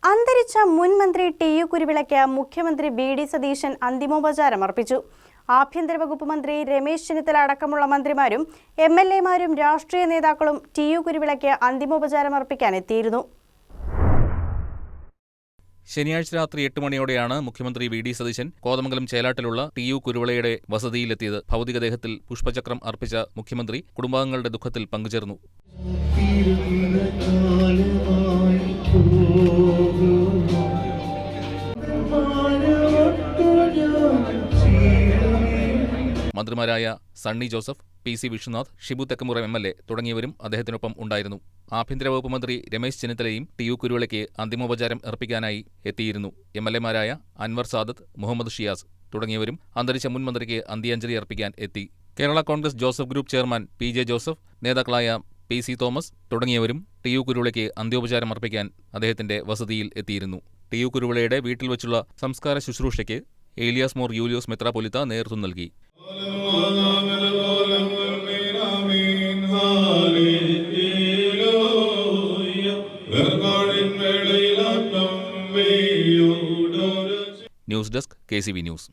അന്തരിച്ച മുൻ മന്ത്രി ടി.യു. കുരുവിളയ്ക്ക് മുഖ്യമന്ത്രി വി.ഡി. സതീശൻ അന്തിമോപചാരം അർപ്പിച്ചു. ആഭ്യന്തര വകുപ്പ് മന്ത്രി രമേശ് ചെന്നിത്തല അടക്കമുള്ള മന്ത്രിമാരും എം.എൽ.എമാരും രാഷ്ട്രീയ നേതാക്കളും ടി.യു. കുരുവിളയ്ക്ക് അന്തിമോപചാരം അർപ്പിക്കാൻ എത്തിയിരുന്നു. ശനിയാഴ്ച രാത്രി 8 മണിയോടെയാണ് മുഖ്യമന്ത്രി വി.ഡി. സതീശൻ കോതമംഗലം ചേലാട്ടിലുള്ള ടി.യു. കുരുവിളയുടെ വസതിയിലെത്തിയത്. ഭൗതികദേഹത്തിൽ പുഷ്പചക്രം അർപ്പിച്ച മുഖ്യമന്ത്രി കുടുംബാംഗങ്ങളുടെ ദുഃഖത്തിൽ പങ്കുചേർന്നു. മന്ത്രിമാരായ സണ്ണി ജോസഫ്, പി.സി. വിഷ്ണുനാഥ്, ഷിബു തെക്കമുറ എം.എൽ.എ തുടങ്ങിയവരും അദ്ദേഹത്തിനൊപ്പം ഉണ്ടായിരുന്നു. ആഭ്യന്തര വകുപ്പ് മന്ത്രി രമേശ് ചെന്നിത്തലയും ടി.യു. കുരുവിളയ്ക്ക് അന്തിമോപചാരം അർപ്പിക്കാനായി എത്തിയിരുന്നു. എം.എൽ.എമാരായ അൻവർ സാദത്ത്, മുഹമ്മദ് ഷിയാസ് തുടങ്ങിയവരും അന്തരിച്ച മുൻ മന്ത്രിക്ക് അന്ത്യാഞ്ജലി അർപ്പിക്കാൻ എത്തി. Kerala Congress Joseph group chairman PJ. Joseph, നേതാക്കളായ പി.സി. തോമസ് തുടങ്ങിയവരും ടി.യു. കുരുവിളയ്ക്ക് അന്ത്യോപചാരം അർപ്പിക്കാൻ അദ്ദേഹത്തിന്റെ വസതിയിൽ എത്തിയിരുന്നു. ടി.യു. കുരുവിളയുടെ വീട്ടിൽ വച്ചുള്ള സംസ്കാര ശുശ്രൂഷയ്ക്ക് ഏലിയാസ് മോർ യൂലിയോസ് മെത്രാപ്പൊലീത്ത നേതൃത്വം നൽകി. News desk KCV news.